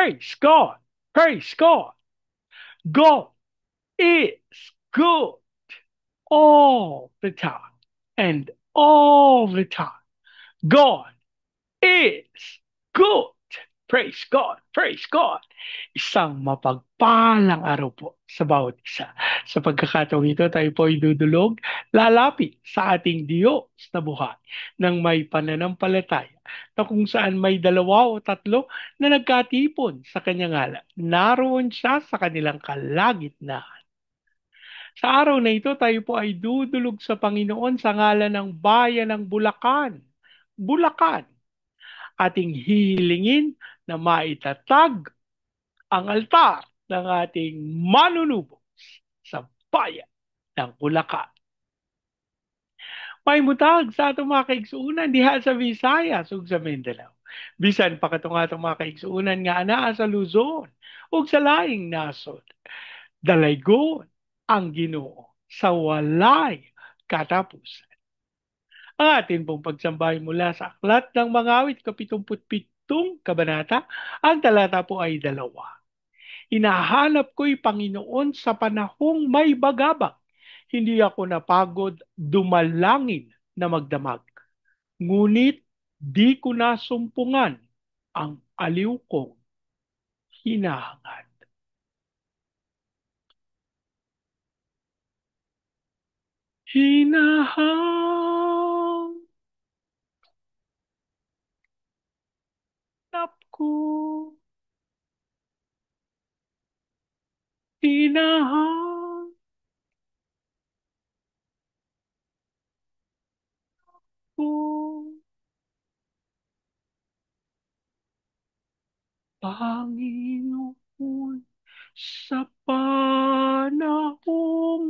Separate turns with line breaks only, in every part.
Praise God. Praise God. God is good all the time. And all the time. God is good. Praise God. Praise God. Isang mapagpalang araw po sa bawat isa. Sa pagkakataong ito, tayo po ay dudulog, lalapit sa ating Diyos na buhay ng may pananampalataya na kung saan may dalawa o tatlo na nagkatipon sa kanyang ngalan. Naroon siya sa kanilang kalagitnaan. Sa araw na ito, tayo po ay dudulog sa Panginoon sa ngalan ng bayan ng Bulacan. Bulacan, ating hihilingin na maitatag ang altar ng ating manunubos sa bayan ng Bulacan. May mutag sa atong mga kaigsuunan diha sa Visayas ug sa Mindanao. Bisan pa katong atong mga kaigsuunan nga anaa sa Luzon ug sa laing nasod. Dalaygon ang Ginoo sa walay katapusan. Ang atin pong pagsambahay mula sa Aklat ng Mga Awit, 77 kabanata, ang talata po ay 2. Hinahanap ko'y Panginoon sa panahong may bagabag. Hindi ako napagod dumalangin na magdamag. Ngunit di ko nasumpungan ang aliw kong hinahangad. Hinahanap ko, hinahanap ko, Panginoon, sa panahong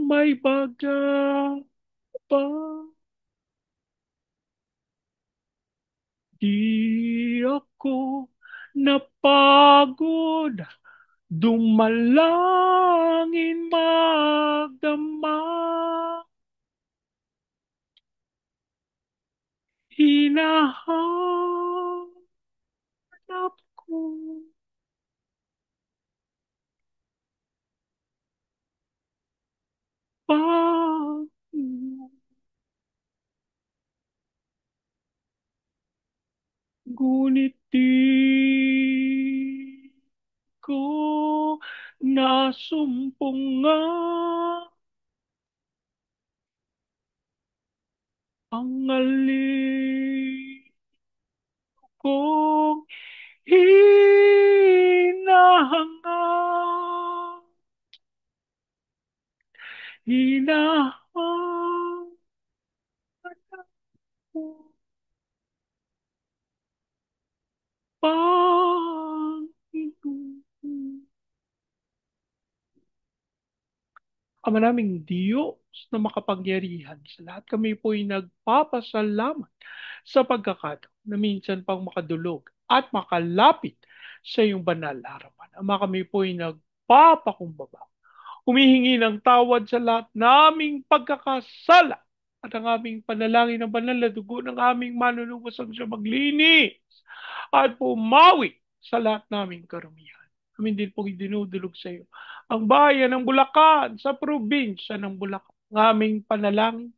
may bagabag. Di ako napagod dumalangin magdamag. Hinahanap ko, Panginoon. Ngunit di ko nasumpungan ang alin kong hinahangad. Hinahangad ko, Panginoon. Ama naming Diyos na makapangyarihan sa lahat, kami po'y nagpapasalamat sa pagkakataon na minsan pang makadulog at makalapit sa iyong banal na harapan. Ama, kami po'y nagpapakumbaba, humihingi ng tawad sa lahat naming pagkakasala at ang aming panalangin ng banal na dugo ng aming manunubos ang siya maglinis at pumawi sa lahat naming karumihan. Kami din pong dinudulog sa iyo ang bayan ng Bulacan, sa probinsya ng Bulacan. Ang aming panalangin,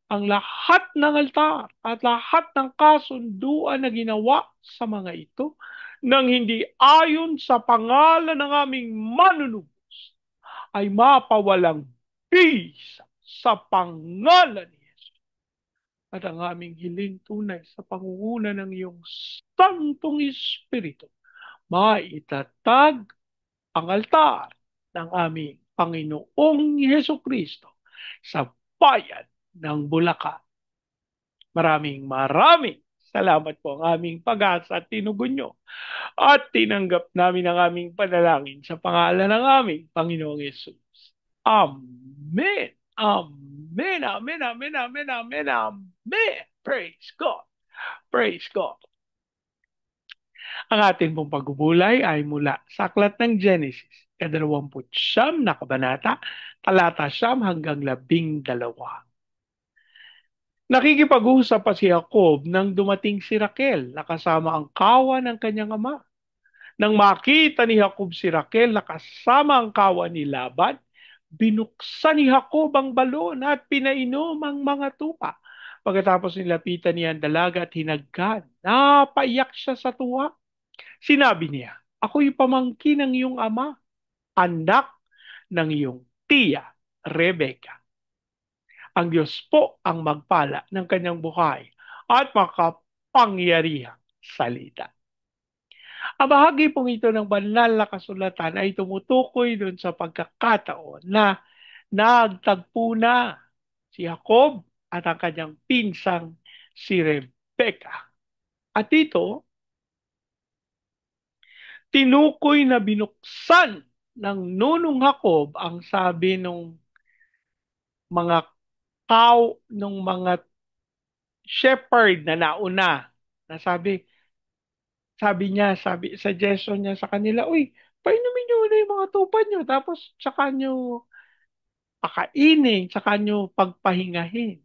ang lahat ng altar at lahat ng kasunduan na ginawa sa mga ito nang hindi ayon sa pangalan ng aming manunubos ay mapawalang bisa sa pangalan ni Jesus. At ang aming hiling tunay sa pangunguna ng iyong Santong Espiritu, maitatag ang altar ng aming Panginoong Heso Kristo sa bayan ng Bulacan. Maraming maraming salamat po ang aming pag-asa at tinugon nyo at tinanggap namin ang aming panalangin sa pangalan ng aming Panginoong Yesus. Amen. Amen. Amen. Amen. Amen. Amen. Amen. Praise God. Praise God. Ang ating pong pagbubulay ay mula sa Aklat ng Genesis, 29 na kabanata, talata 9 hanggang 12. Nakikipag-usap pa si Jacob nang dumating si Raquel na kasama ang kawan ng kanyang ama. Nang makita ni Jacob si Raquel na kasama ang kawan ni Laban, binuksan ni Jacob ang balon at pinainom ang mga tupa. Pagkatapos nilapitan niya ang dalaga at hinagkan, napaiyak siya sa tuwa. Sinabi niya, ako'y pamangkin ng iyong ama, anak ng iyong tiya, Rebecca. Ang Diyos po ang magpala ng kanyang buhay at makapangyarihang salita. Ang bahagi pong ito ng banal na kasulatan ay tumutukoy dun sa pagkakataon na nagtagpo na si Jacob at ang kanyang pinsang si Rebecca. At ito, tinukoy na binuksan ng nunong Jacob ang sabi ng mga ng mga shepherd na nauna. Na suggestion niya sa kanila, uy, painumin nyo na yung mga tupad nyo, tapos tsaka nyo pakainin, tsaka nyo pagpahingahin.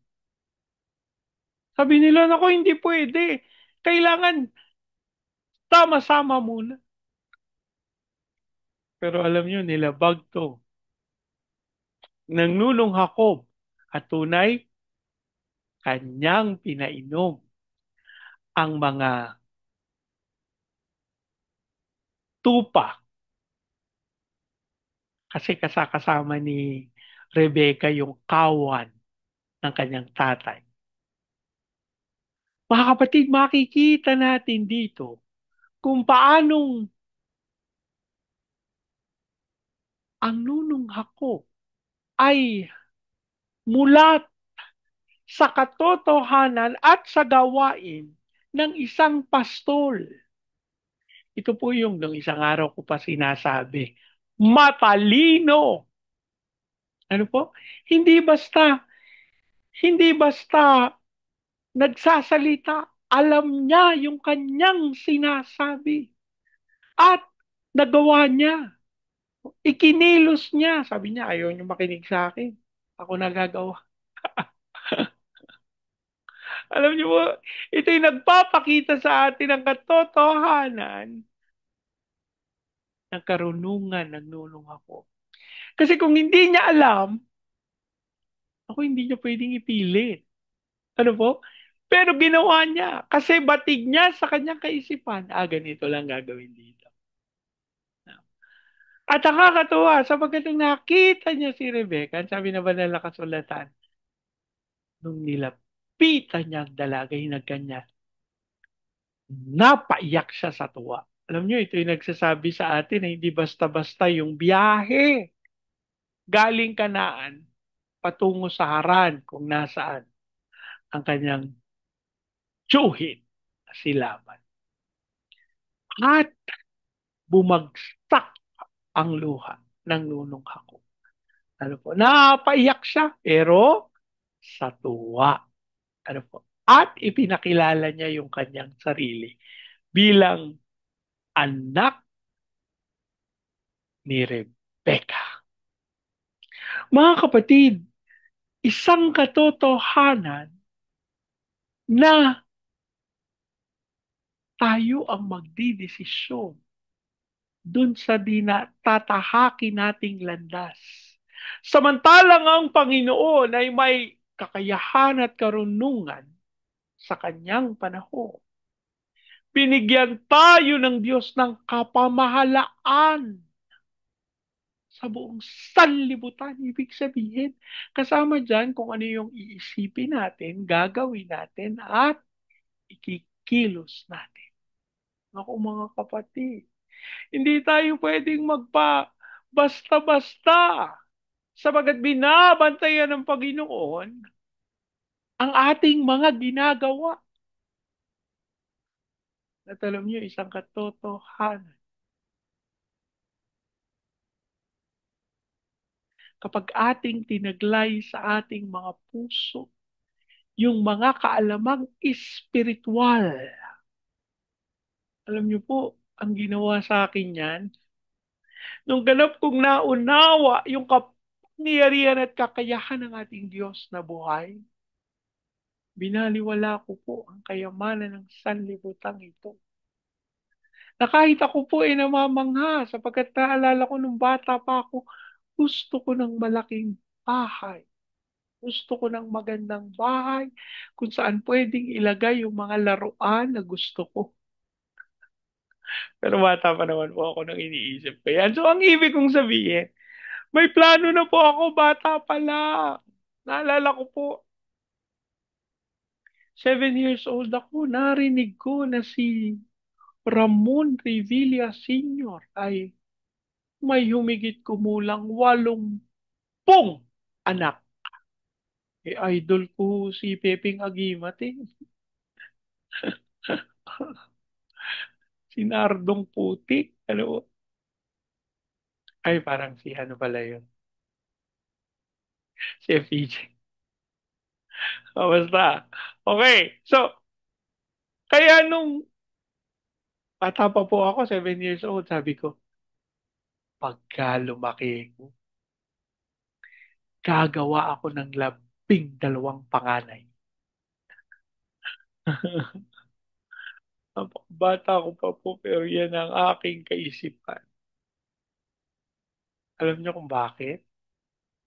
Sabi nila, nako, hindi pwede. Kailangan tama-sama muna. Pero alam nyo, nilabag to ng nunong Jacob at tunay, kanyang pinainom ang mga tupa kasi kasakasama ni Rebecca yung kawan ng kanyang tatay. Mga kapatid, makikita natin dito kung paanong ang nunong Jacob ay mula sa katotohanan at sa gawain ng isang pastol. Ito po yung nung isang araw ko pa sinasabi. Matalino. Ano po? Hindi basta, hindi basta nagsasalita. Alam niya yung kanyang sinasabi. At nagawa niya. Ikinilos niya. Sabi niya, ayaw niyo makinig sa akin. Ako nagagawa. Alam niyo po, ito'y nagpapakita sa atin ang katotohanan ng karunungan ng nunong ako. Kasi kung hindi niya alam, ako hindi niya pwedeng ipilit. Ano po? Pero ginawa niya kasi batig niya sa kanyang kaisipan, ganito lang gagawin dito. At nakakatuwa, sapagkat nung nakita niya si Rebecca, sabi na banal na kasulatan, nung nilapitan niya ang dalaga, hinagkan niya, napaiyak siya sa tuwa. Alam niyo, ito yung nagsasabi sa atin na hindi basta-basta yung biyahe galing Kanaan patungo sa Haran kung nasaan ang kanyang tiyuhin na si Laban. At bumagsak ang luha ng nunong Jacob. Ano po? Napaiyak siya, pero sa tuwa. Ano po? At ipinakilala niya yung kanyang sarili bilang anak ni Rebecca. Mga kapatid, isang katotohanan na tayo ang magdidesisyon dun sa tatahakin nating landas. Samantalang ang Panginoon ay may kakayahan at karunungan sa kanyang panahon. Binigyan tayo ng Diyos ng kapamahalaan sa buong sanlibutan. Ibig sabihin, kasama dyan kung ano yung iisipin natin, gagawin natin, at ikikilos natin. Ako mga kapatid, hindi tayo pwedeng basta-basta sapagat binabantayan ng Panginoon ang ating mga ginagawa. At alam niyo, isang katotohanan. Kapag ating tinaglay sa ating mga puso, yung mga kaalamang espiritual. Alam niyo po, ang ginawa sa akin yan, nung ganap kong naunawa yung kapangyarihan at kakayahan ng ating Diyos na buhay, binaliwala ko po ang kayamanan ng sanlibutan ito. Na kahit ako po ay namamangha sapagkat naalala ko nung bata pa ako, gusto ko ng malaking bahay. Gusto ko ng magandang bahay kung saan pwedeng ilagay yung mga laruan na gusto ko. Pero bata pa naman po ako nang iniisip ko yan. So, ang ibig kong sabihin, may plano na po ako bata pa lang. Naalala ko po, 7 years old ako, narinig ko na si Ramon Revilla Sr. ay may humigit kumulang 80 anak. Idol ko si Pepeng Agimat eh. Si Nardong Putik. Ano? Ay, parang si ano pala yun. Si FPJ. O, basta. Okay. So, kaya nung bata pa po ako, 7 years old, sabi ko, pagka lumaki ko, gagawa ako ng 12 panganay. Bata ko pa po, pero yan ang aking kaisipan. Alam niyo kung bakit?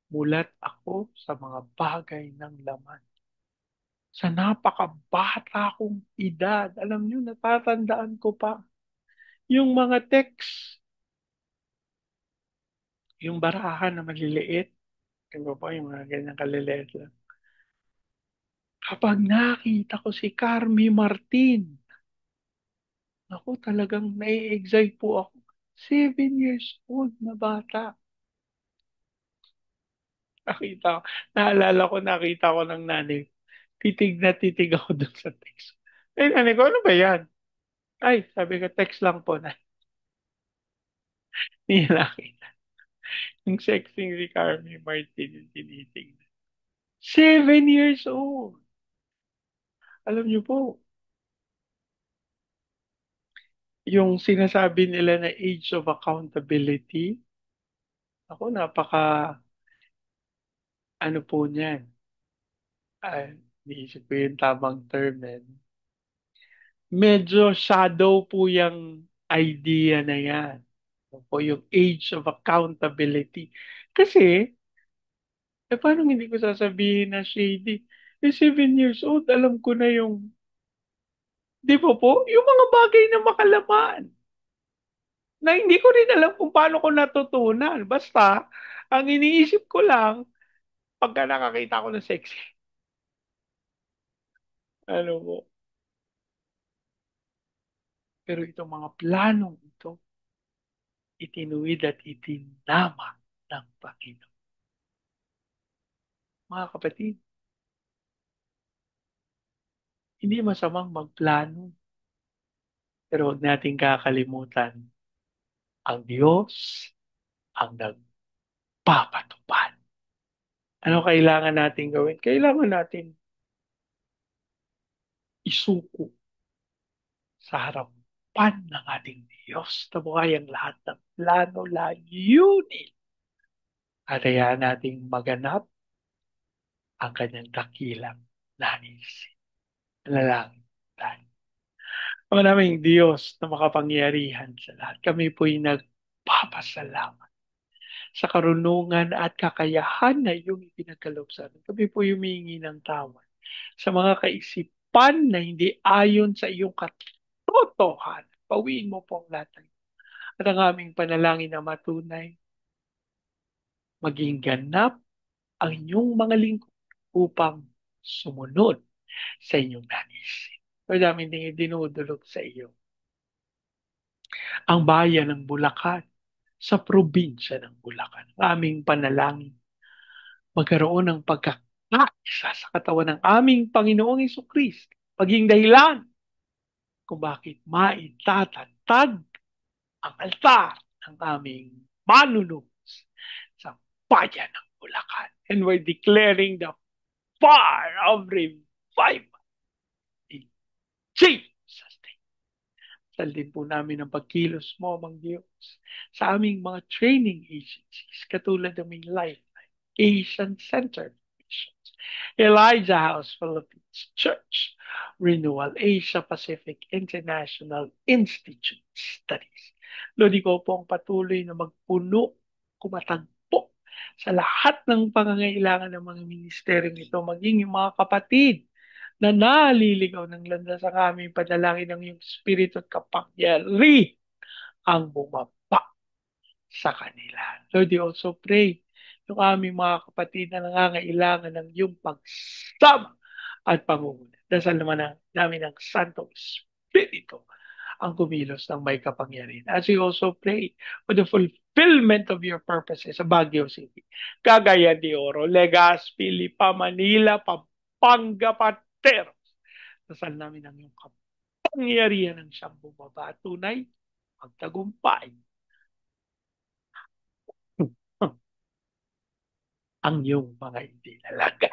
Mulat ako sa mga bagay ng laman. Sa napakabata kong edad, alam niyo, natatandaan ko pa yung mga text, yung barahan na maliliit, di ba yung mga ganyan kaliliit lang. Kapag nakita ko si Carmi Martin, ako talagang nai-excite po ako. 7 years old na bata. Nakita ko, naalala ko, nakita ko ng nanay. Titig na titig ako dun sa text. Eh, nanay ko, ano ba yan? Ay, sabi ko, text lang po na. Hindi niya nakita. Yung sexing si Carmi Martin yung tinitingnan. 7 years old. Alam niyo po, yung sinasabi nila na age of accountability, ako napaka, ano po niyan, niisip ko yung tamang term eh. Medyo shadow po yung idea na yan. Ano po yung age of accountability. Kasi, paano hindi ko sasabihin na shady? 7 years old, alam ko na yung, di ba po, yung mga bagay na makalaman. Na hindi ko rin alam kung paano ko natutunan. Basta, ang iniisip ko lang, pagka nakakita ko ng sexy, ano po. Pero itong mga planong ito, itinuwid at itinama ng Panginoon. Mga kapatid, hindi masamang magplano, pero huwag nating kakalimutan, ang Diyos ang nagpapatupad. Ano kailangan natin gawin? Kailangan natin isuko sa harapan ng ating Diyos na buhay ang lahat ng plano, layunin. At hayaan nating maganap ang kanyang dakilang nais. Nalalangin tayo. Ama naming Diyos na makapangyarihan sa lahat, kami po'y nagpapasalamat sa karunungan at kakayahan na iyong ipinagkaloob sa amin. Kami po'y humingi ng tawad sa mga kaisipan na hindi ayon sa iyong katotohanan. Pawiin mo po ang lahat ng ito. At ang aming panalangin na matunay, maging ganap ang inyong mga lingkod upang sumunod sa inyong nais. So, namin din dinudulog sa iyo ang bayan ng Bulacan sa probinsya ng Bulacan. Ang aming panalangin, magkaroon ng pagkakaisa sa katawan ng aming Panginoong Kristo, maging dahilan kung bakit maitatantag ang altar ng aming manunubos sa bayan ng Bulacan. And we're declaring the fire of revival in Jesus' name. Saldin po namin ang pagkilos mo, Mang Diyos, sa aming mga training agencies, katulad ng aming Lifeline, Asian Center Missions, Elijah House Philippines Church, Renewal Asia Pacific International Institute Studies. Lord, ikaw po ang patuloy na magpuno, kumatagpo sa lahat ng pangangailangan ng mga ministeryong ito, maging yung mga kapatid na naliligaw ng landas ang aming padalangin ng iyong Espiritu at kapangyari ang bumaba sa kanila. Lord, we also pray yung aming mga kapatid na nangangailangan ng iyong pagsama at pangunguna. Dasal naman namin ang Santo Espiritu ang kumilos ng may kapangyarihan. As we also pray for the fulfillment of your purposes sa Baguio City, Cagayan de Oro, Legazpi, Lipa, Manila, Pampanga, Pateros. Dasal namin ang iyong kapangyarihan ng siyang bumaba tunay, magtagumpay ang iyong mga idinalaga.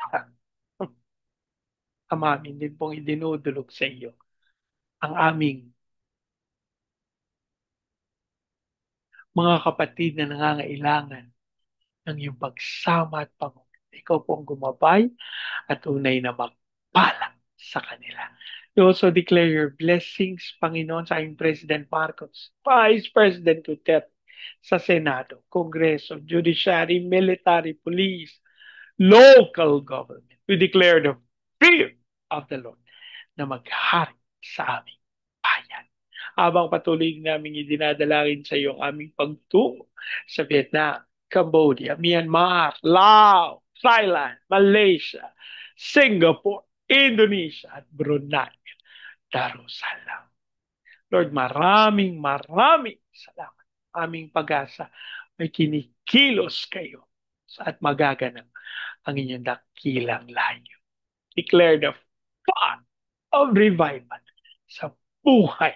Ang amin din pong idinudulog sa iyo ang aming mga kapatid na nangangailangan ng iyong pagsama at pangunguna. Ikaw po ang gumabay at tunay na magpala sa kanila. We also declare your blessings, Panginoon, sa aming President Marcos, Vice President Duterte, sa Senado, Kongreso, Judiciary, Military, Police, local government. We declare the fear of the Lord na maghari sa aming bayan. Habang patuloy namin idinadalangin sa iyo ang aming pagtungo sa Vietnam, Cambodia, Myanmar, Laos, Thailand, Malaysia, Singapore, Indonesia at Brunei, Darussalam. Lord, maraming maraming salamat. Aming pag-asa, may kinikilos kayo at magaganap ang inyong dakilang layo. Declare the fire of revival sa buhay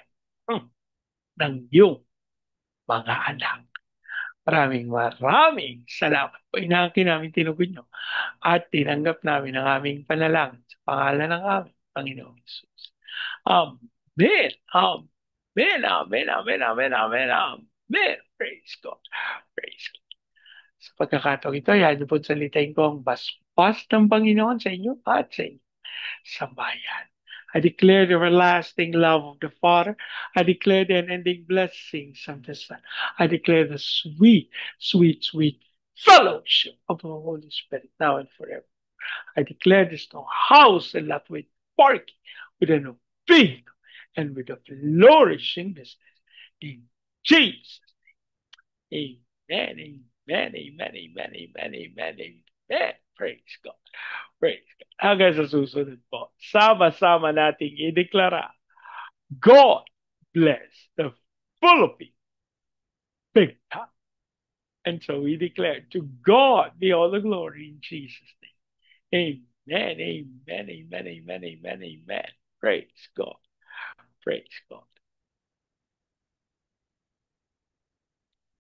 ng iyong mga anak. Maraming maraming salamat po. Inaangkin namin tinugod nyo at tinanggap namin ang aming panalangin sa pangalan ng aming Panginoong Jesus. Amen. Amen. Amen. Amen. Amen. Amen. Amen. Praise God. Praise God. Sa pagkakataong ito, yan po salitain ko ang basbas ng Panginoon sa inyo at sa inyo. Sambayan. I declare the everlasting love of the Father. I declare the unending blessings of the Son. I declare the sweet, sweet, sweet fellowship of the Holy Spirit now and forever. I declare this no house and lot with parking, with a no being, and with a flourishing business. In Jesus' name. Amen. Amen. Amen. Amen. Amen. Amen. Amen. Praise God. Praise God. Hanggang sa susunod po, sama-sama nating ideklara, God bless the Philippines big time. And so we declare, to God be all the glory in Jesus' name. Amen, amen, amen, amen, amen, amen. Praise God. Praise God.